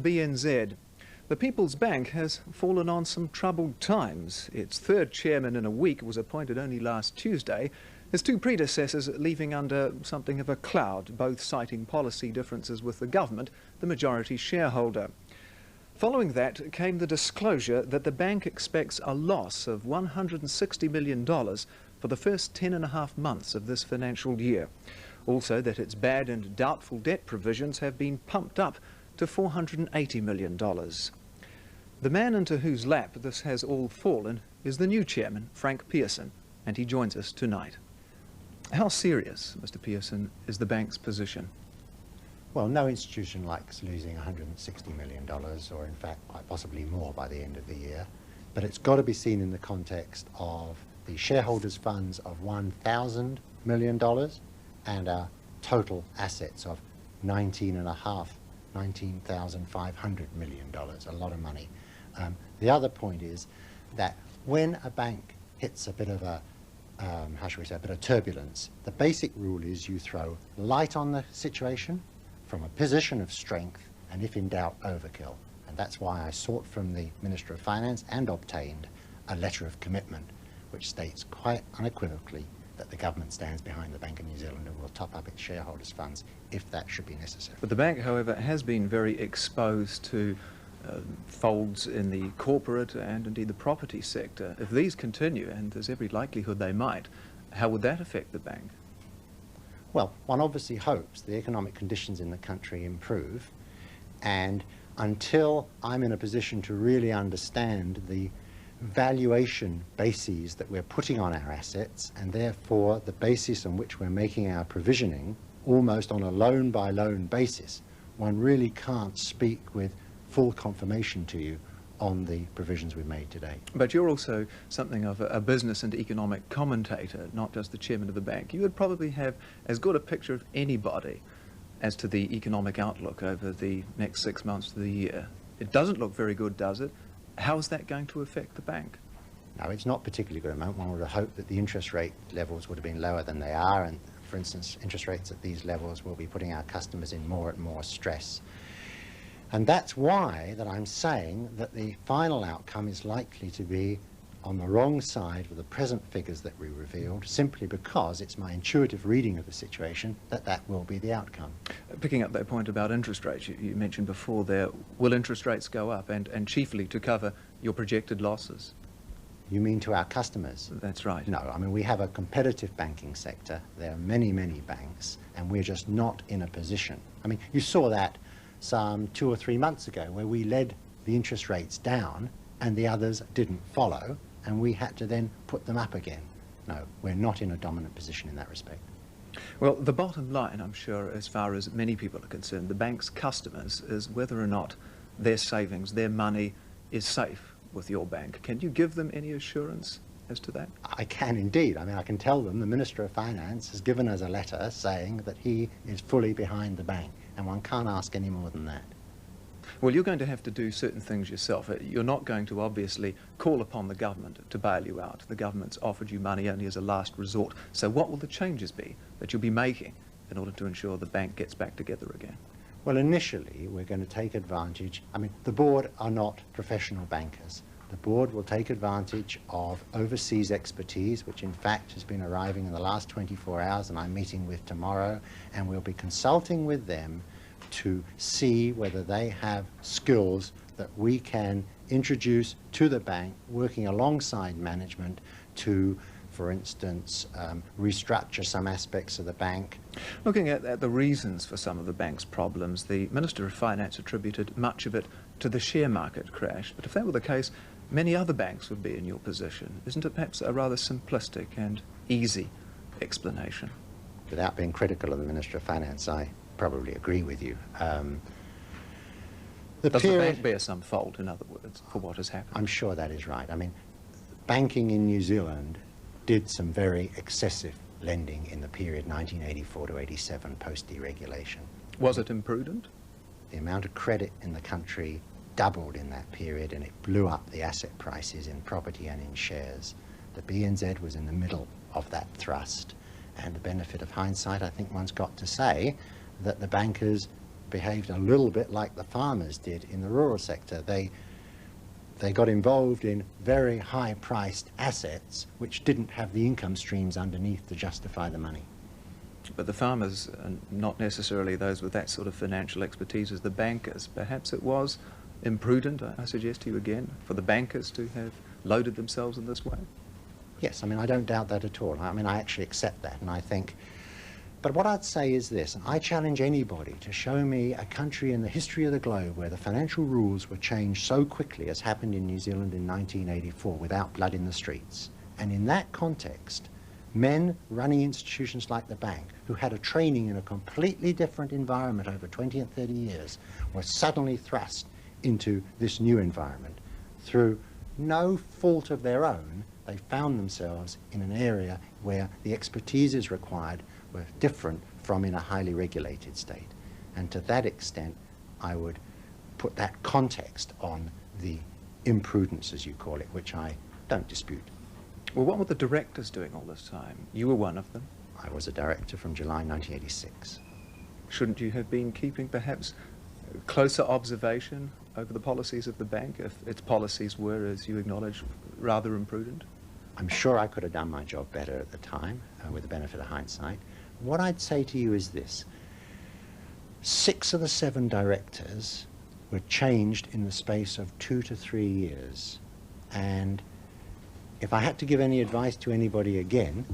BNZ. The People's Bank has fallen on some troubled times. Its third chairman in a week was appointed only last Tuesday. His two predecessors leaving under something of a cloud, both citing policy differences with the government, the majority shareholder. Following that came the disclosure that the bank expects a loss of $160 million for the first 10.5 months of this financial year. Also that its bad and doubtful debt provisions have been pumped up to $480 million. The man into whose lap this has all fallen is the new chairman, Pearson, and he joins us tonight. How serious, Mr. Pearson, is the bank's position? Well, no institution likes losing $160 million, or in fact quite possibly more by the end of the year, but it's got to be seen in the context of the shareholders' funds of $1,000 million and our total assets of $19,500 million, a lot of money. The other point is that when a bank hits a bit of a, how shall we say, a bit of turbulence, the basic rule is you throw light on the situation from a position of strength, and if in doubt, overkill. And that's why I sought from the Minister of Finance and obtained a letter of commitment which states quite unequivocally that the government stands behind the Bank of New Zealand and will top up its shareholders' funds if that should be necessary. But the bank, however, has been very exposed to folds in the corporate and indeed the property sector. If these continue, and there's every likelihood they might, how would that affect the bank? Well, one obviously hopes the economic conditions in the country improve, and until I'm in a position to really understand the valuation bases that we're putting on our assets, and therefore the basis on which we're making our provisioning almost on a loan-by-loan basis, one really can't speak with full confirmation to you on the provisions we've made today. But you're also something of a business and economic commentator, not just the chairman of the bank. You would probably have as good a picture of anybody as to the economic outlook over the next 6 months of the year. It doesn't look very good, does it? How is that going to affect the bank? No, it's not particularly good at the moment. One would have hoped that the interest rate levels would have been lower than they are, and for instance, interest rates at these levels will be putting our customers in more and more stress. And that's why that I'm saying that the final outcome is likely to be on the wrong side of the present figures that we revealed, simply because it's my intuitive reading of the situation that that will be the outcome. Picking up that point about interest rates, you mentioned before there, will interest rates go up and chiefly to cover your projected losses? You mean to our customers? That's right. No, I mean we have a competitive banking sector. There are many, many banks, and we're just not in a position. I mean, you saw that some 2 or 3 months ago where we led the interest rates down and the others didn't follow, and we had to then put them up again. No, we're not in a dominant position in that respect. Well, the bottom line, I'm sure, as far as many people are concerned, the bank's customers, is whether or not their savings, their money is safe with your bank. Can you give them any assurance as to that? I can indeed. I mean, I can tell them the Minister of Finance has given us a letter saying that he is fully behind the bank, and one can't ask any more than that. Well, you're going to have to do certain things yourself. You're not going to obviously call upon the government to bail you out. The government's offered you money only as a last resort. So what will the changes be that you'll be making in order to ensure the bank gets back together again? Well, initially, we're going to take advantage. I mean, the board are not professional bankers. The board will take advantage of overseas expertise, which in fact has been arriving in the last 24 hours, and I'm meeting with tomorrow, and we'll be consulting with them to see whether they have skills that we can introduce to the bank, working alongside management to, for instance, restructure some aspects of the bank. Looking at the reasons for some of the bank's problems, the Minister of Finance attributed much of it to the share market crash. But if that were the case, many other banks would be in your position. Isn't it perhaps a rather simplistic and easy explanation? Without being critical of the Minister of Finance, I probably agree with you. Does the bank bear some fault, in other words, for what has happened? I'm sure that is right. I mean, banking in New Zealand did some very excessive lending in the period 1984 to 87 post-deregulation. Was it imprudent? The amount of credit in the country doubled in that period, and it blew up the asset prices in property and in shares. The BNZ was in the middle of that thrust, and the benefit of hindsight, I think one's got to say that the bankers behaved a little bit like the farmers did in the rural sector. They got involved in very high-priced assets which didn't have the income streams underneath to justify the money. But the farmers are not necessarily those with that sort of financial expertise as the bankers. Perhaps it was imprudent, I suggest to you again, for the bankers to have loaded themselves in this way? Yes, I mean, I don't doubt that at all. I mean, I actually accept that, and I think... But what I'd say is this: I challenge anybody to show me a country in the history of the globe where the financial rules were changed so quickly as happened in New Zealand in 1984 without blood in the streets. And in that context, men running institutions like the bank, who had a training in a completely different environment over 20 and 30 years, were suddenly thrust into this new environment. Through no fault of their own, they found themselves in an area where the expertises required were different from in a highly regulated state. And to that extent, I would put that context on the imprudence, as you call it, which I don't dispute. Well, what were the directors doing all this time? You were one of them. I was a director from July 1986. Shouldn't you have been keeping perhaps closer observation over the policies of the bank if its policies were, as you acknowledge, rather imprudent? I'm sure I could have done my job better at the time, with the benefit of hindsight. What I'd say to you is this: 6 of the 7 directors were changed in the space of 2 to 3 years. And if I had to give any advice to anybody again,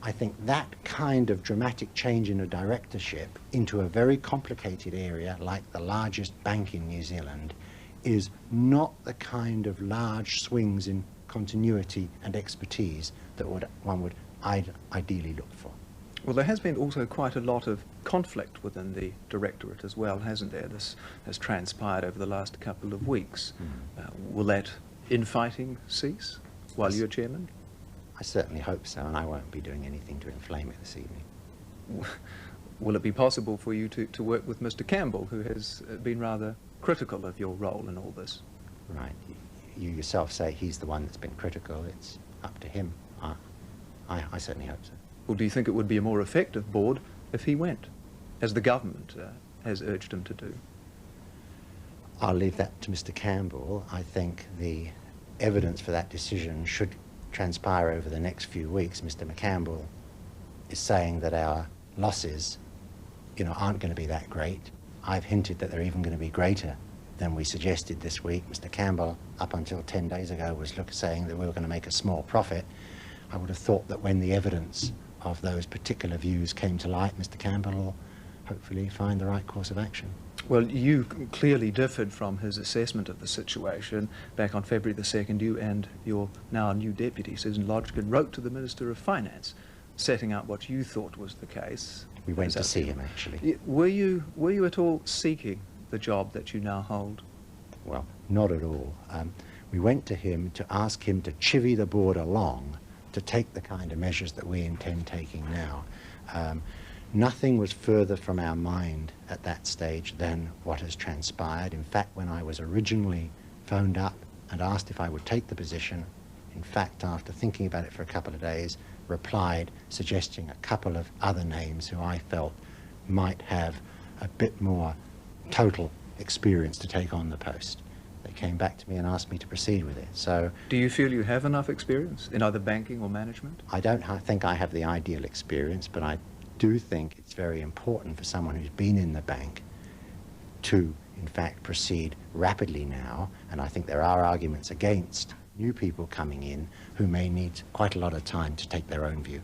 I think that kind of dramatic change in a directorship into a very complicated area like the largest bank in New Zealand is not the kind of large swings in continuity and expertise that one would ideally look for. Well, there has been also quite a lot of conflict within the directorate as well, hasn't there? This has transpired over the last couple of weeks. Will that infighting cease while you're chairman? I certainly hope so, and I won't be doing anything to inflame it this evening. Will it be possible for you to work with Mr. Campbell, who has been rather critical of your role in all this? Right. You yourself say he's the one that's been critical. It's up to him. I certainly hope so. Well, do you think it would be a more effective board if he went, as the government has urged him to do? I'll leave that to Mr. Campbell. I think the evidence for that decision should transpire over the next few weeks. Mr. McCampbell is saying that our losses, aren't going to be that great. I've hinted that they're even going to be greater than we suggested this week. Mr. Campbell, up until 10 days ago, was saying that we were going to make a small profit. I would have thought that when the evidence of those particular views came to light, Mr. Campbell will hopefully find the right course of action. Well, you clearly differed from his assessment of the situation. Back on February the 2nd, you and your now new deputy, Susan Lodgkin, wrote to the Minister of Finance, setting out what you thought was the case. We went to see him, actually. Were you at all seeking the job that you now hold? Well, not at all. We went to him to ask him to chivvy the board along to take the kind of measures that we intend taking now. Nothing was further from our mind at that stage than what has transpired. In fact, when I was originally phoned up and asked if I would take the position, in fact, after thinking about it for a couple of days, replied suggesting a couple of other names who I felt might have a bit more total experience to take on the post. They came back to me and asked me to proceed with it. So, do you feel you have enough experience in either banking or management? I don't think I have the ideal experience, but I do think it's very important for someone who's been in the bank to, in fact, proceed rapidly now. And I think there are arguments against new people coming in who may need quite a lot of time to take their own view.